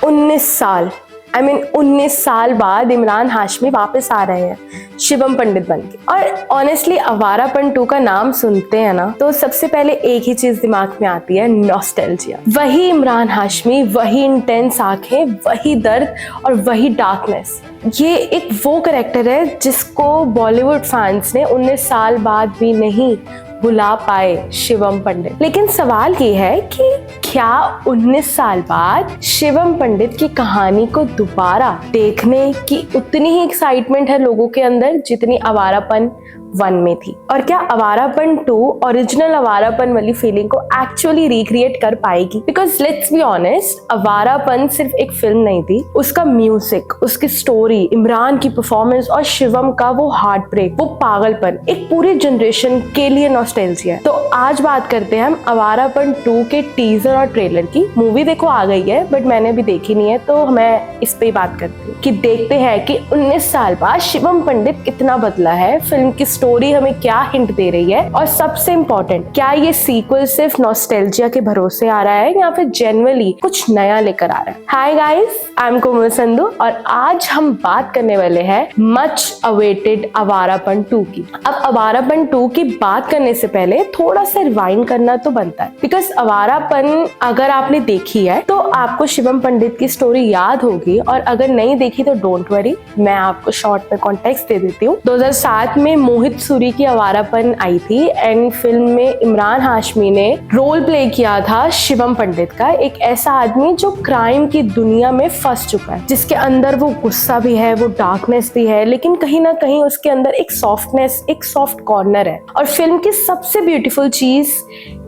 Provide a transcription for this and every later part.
19 साल 19 साल बाद इमरान हाशमी वापस आ रहे हैं शिवम पंडित बनके। और ऑनेस्टली आवारापन 2 का नाम सुनते हैं ना तो सबसे पहले एक ही चीज दिमाग में आती है, नॉस्टैल्जिया। वही इमरान हाशमी, वही इंटेंस आंखें, वही दर्द और वही डार्कनेस। ये एक वो कैरेक्टर है जिसको बॉलीवुड फैंस ने 19 साल बाद भी नहीं भुला पाए, शिवम पंडित। लेकिन सवाल ये है कि क्या 19 साल बाद शिवम पंडित की कहानी को दोबारा देखने की उतनी ही एक्साइटमेंट है लोगों के अंदर जितनी आवारापन 1 में थी? और क्या आवारापन 2 ओरिजिनल आवारापन वाली फीलिंग को एक्चुअली रिक्रिएट कर पाएगी? Because let's be honest, Awarapan सिर्फ एक फिल्म नहीं थी, उसका म्यूजिक, उसकी स्टोरी, इमरान की परफॉर्मेंस और शिवम का वो हार्ट ब्रेक, वो पागलपन एक पूरी जनरेशन के लिए नॉस्टैल्जिया है। तो आज बात करते हैं हम आवारापन 2 के टीजर और ट्रेलर की। मूवी देखो आ गई है बट मैंने अभी देखी नहीं है, तो मैं इस पे ही बात करती हूँ कि देखते हैं कि 19 साल बाद शिवम पंडित कितना बदला है, फिल्म की स्टोरी हमें क्या हिंट दे रही है, और सबसे इम्पोर्टेंट, क्या ये सीक्वल सिर्फ नॉस्टैल्जिया के भरोसे आ रहा है या फिर जेन्युइनली कुछ नया लेकर आ रहा है। हाय गाइस, आई एम कोमल संधू और आज हम बात करने वाले हैं मच अवेटेड आवारापन 2 की। अब आवारापन 2 की बात करने से पहले थोड़ा सा रिवाइंड करना तो बनता है, बिकॉज आवारापन अगर आपने देखी है तो आपको शिवम पंडित की स्टोरी याद होगी, और अगर नहीं देखी तो डोंट वरी, मैं आपको शॉर्ट में कॉन्टेक्स्ट दे देती हूँ। 2007 में मोहित सूरी की आवारापन आई थी एंड फिल्म में इमरान हाशमी ने रोल प्ले किया था शिवम पंडित का, एक ऐसा आदमी जो क्राइम की दुनिया में फंस चुका है, जिसके अंदर वो गुस्सा भी है, वो डार्कनेस भी है, लेकिन कहीं ना कहीं उसके अंदर एक सॉफ्टनेस, एक सॉफ्ट कॉर्नर है। और फिल्म की सबसे ब्यूटीफुल चीज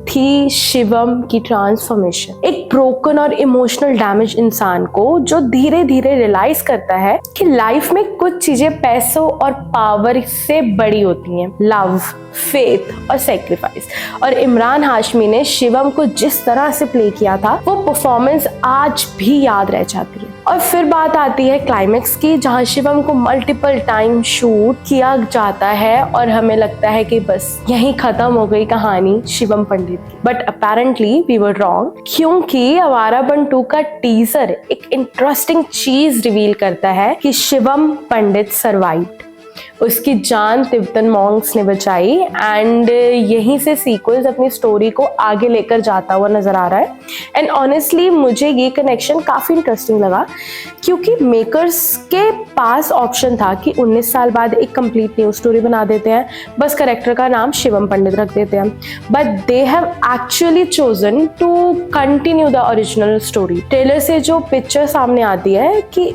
थी शिवम की ट्रांसफॉर्मेशन, एक ब्रोकन और इमोशनल डैमेज इंसान को जो धीरे धीरे रियलाइज करता है कि लाइफ में कुछ चीजें पैसों और पावर से बड़ी होती हैं, लव, फेथ और सेक्रीफाइस। और इमरान हाशमी ने शिवम को जिस तरह से प्ले किया था वो परफॉर्मेंस आज भी याद रह जाती है। और फिर बात आती है क्लाइमेक्स की, जहां शिवम को मल्टीपल टाइम शूट किया जाता है और हमें लगता है कि बस यहीं खत्म हो गई कहानी शिवम पंडित की। But apparently we were wrong, क्योंकि आवारापन 2 का टीजर एक इंटरेस्टिंग चीज रिवील करता है कि शिवम पंडित सर्वाइव्ड। उसकी जान तिब्बतन मॉन्क्स ने बचाई एंड यहीं से सीक्वल्स अपनी स्टोरी को आगे लेकर जाता हुआ नजर आ रहा है। एंड ऑनेस्टली मुझे ये कनेक्शन काफी इंटरेस्टिंग लगा, क्योंकि मेकर्स के पास ऑप्शन था कि 19 साल बाद एक कंप्लीट न्यू स्टोरी बना देते हैं, बस कैरेक्टर का नाम शिवम पंडित रख देते हैं, but they have actually chosen to continue the original story. Trailer से जो पिक्चर सामने आती है कि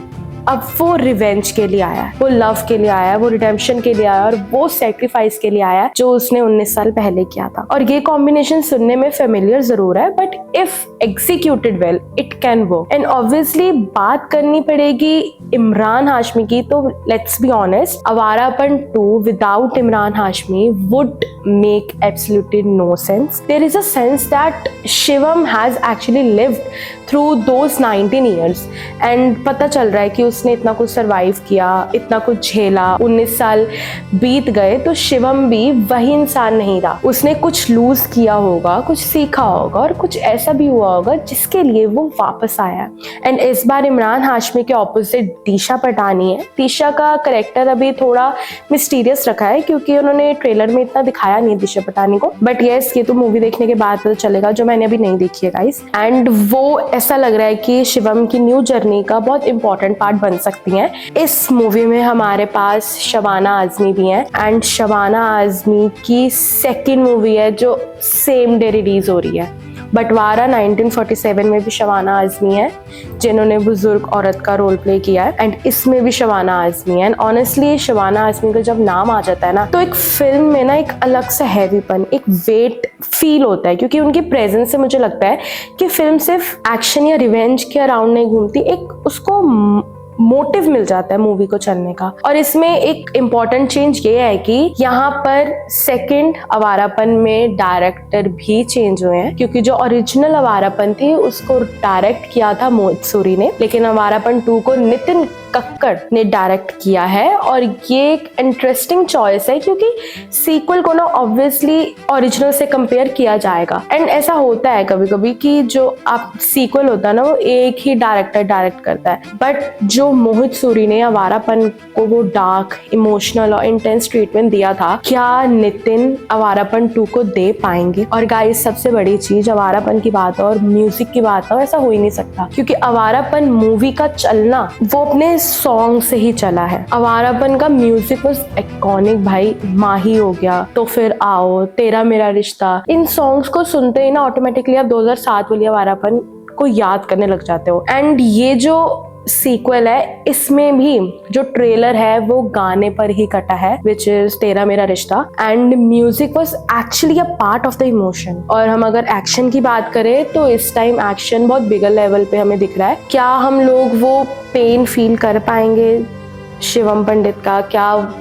अब वो रिवेंज के लिए आया है, वो लव के लिए आया है, वो रिडेम्पशन के लिए आया है और वो सेक्रीफाइस के लिए आया है जो उसने 19 साल पहले किया था। और ये कॉम्बिनेशन सुनने में फेमिलियर जरूर है, but if executed well it can work. And obviously बात करनी पड़ेगी इमरान हाशमी की, तो let's be honest, Awarapan 2 without Imran Hashmi would make absolutely no sense. There is a sense that Shivam has actually lived through those 19 years and पता चल रहा है कि उसने इतना कुछ सरवाइव किया, इतना कुछ झेला, 19 साल बीत गए तो शिवम भी वही इंसान नहीं रहा, उसने कुछ लूज किया होगा, कुछ सीखा होगा और कुछ ऐसा भी हुआ होगा जिसके लिए वो वापस आया। एंड इस बार इमरान हाशमी के ऑपोजिट दिशा पटानी है। दिशा का करेक्टर अभी थोड़ा मिस्टीरियस रखा है क्योंकि उन्होंने ट्रेलर में इतना दिखाया नहीं दिशा पटानी को, बट यस ये तो मूवी देखने के बाद पता चलेगा, जो मैंने अभी नहीं देखी है गाइस। एंड वो ऐसा लग रहा है कि शिवम की न्यू जर्नी का बहुत इंपॉर्टेंट पार्ट बन सकती हैं। इस मूवी में हमारे पास शबाना आजमी भी हैं एंड शबाना आजमी की सेकंड मूवी है जो सेम डे रिलीज हो रही है। बंटवारा 1947 में भी शबाना आजमी है जिन्होंने बुजुर्ग औरत का रोल प्ले किया है, एंड इसमें भी शबाना आजमी है। एंड ऑनेस्टली शबाना आजमी का जब नाम आ जाता है ना तो एक फिल्म में ना एक अलग सा हैवीपन, एक वेट फील होता है, क्योंकि उनकी प्रेजेंस से मुझे लगता है कि फिल्म सिर्फ एक्शन या रिवेंज के अराउंड नहीं घूमती, एक उसको मोटिव मिल जाता है मूवी को चलने का। और इसमें एक इम्पॉर्टेंट चेंज ये है कि यहाँ पर सेकंड आवारापन में डायरेक्टर भी चेंज हुए हैं, क्योंकि जो ओरिजिनल आवारापन थी उसको डायरेक्ट किया था मोहित सूरी ने, लेकिन आवारापन 2 को नितिन कक्कड़ ने डायरेक्ट किया है। और ये एक इंटरेस्टिंग चॉइस है क्योंकि सीक्वल को ना ऑब्वियसली ओरिजिनल से कंपेयर किया जाएगा। एंड ऐसा होता है कभी कभी कि जो आप सीक्वल होता है ना वो एक ही डायरेक्टर डायरेक्ट करता है, बट जो मोहित सूरी ने आवारापन को वो डार्क, इमोशनल और इंटेंस ट्रीटमेंट दिया था, क्या नितिन आवारापन 2 को दे पाएंगे? और गाइस सबसे बड़ी चीज, आवारापन की बात और म्यूजिक की बात हो, ऐसा हो ही नहीं सकता क्योंकि आवारापन मूवी का चलना वो अपने सॉन्ग से ही चला है। आवारापन का म्यूजिक वाज आइकॉनिक भाई, माही हो गया, तो फिर आओ, तेरा मेरा रिश्ता, इन सॉन्ग्स को सुनते ही ना ऑटोमेटिकली आप 2007 वाली आवारापन को याद करने लग जाते हो। एंड ये जो सीक्वल है इसमें भी जो ट्रेलर है वो गाने पर ही कटा है, विच इज तेरा मेरा रिश्ता, and music was actually a part of the emotion. और हम अगर एक्शन की बात करें तो इस टाइम एक्शन बहुत बिगर लेवल पे हमें दिख रहा है। क्या हम लोग वो पेन फील कर पाएंगे शिवम पंडित का? क्या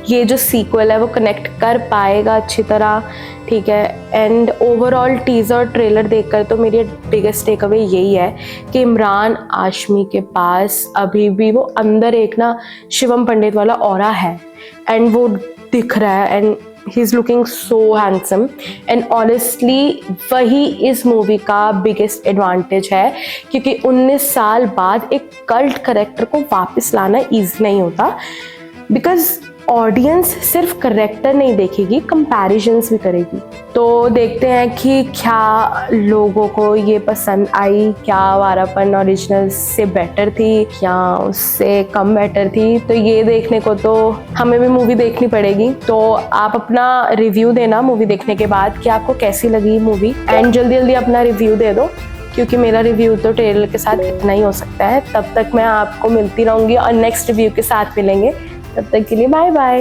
ये जो सीक्वल है वो कनेक्ट कर पाएगा अच्छी तरह? ठीक है। एंड ओवरऑल टीजर ट्रेलर देखकर तो मेरी बिगेस्ट टेक अवे यही है कि इमरान हाशमी के पास अभी भी वो अंदर एक ना शिवम पंडित वाला ऑरा है, एंड वो दिख रहा है, and he is looking so handsome. And honestly वही इस मूवी का बिगेस्ट एडवांटेज है क्योंकि 19 साल बाद एक कल्ट कैरेक्टर को वापस लाना इजी नहीं होता, बिकॉज ऑडियंस सिर्फ करेक्टर नहीं देखेगी, कंपैरिजन्स भी करेगी। तो देखते हैं कि क्या लोगों को ये पसंद आई, क्या आवारापन ओरिजिनल से बेटर थी या उससे कम बेटर थी। तो ये देखने को तो हमें भी मूवी देखनी पड़ेगी। तो आप अपना रिव्यू देना मूवी देखने के बाद कि आपको कैसी लगी मूवी, एंड जल्दी जल्दी अपना रिव्यू दे दो क्योंकि मेरा रिव्यू तो ट्रेलर के साथ इतना ही हो सकता है। तब तक मैं आपको मिलती रहूंगी और नेक्स्ट रिव्यू के साथ मिलेंगे। तब तक के लिए बाय बाय।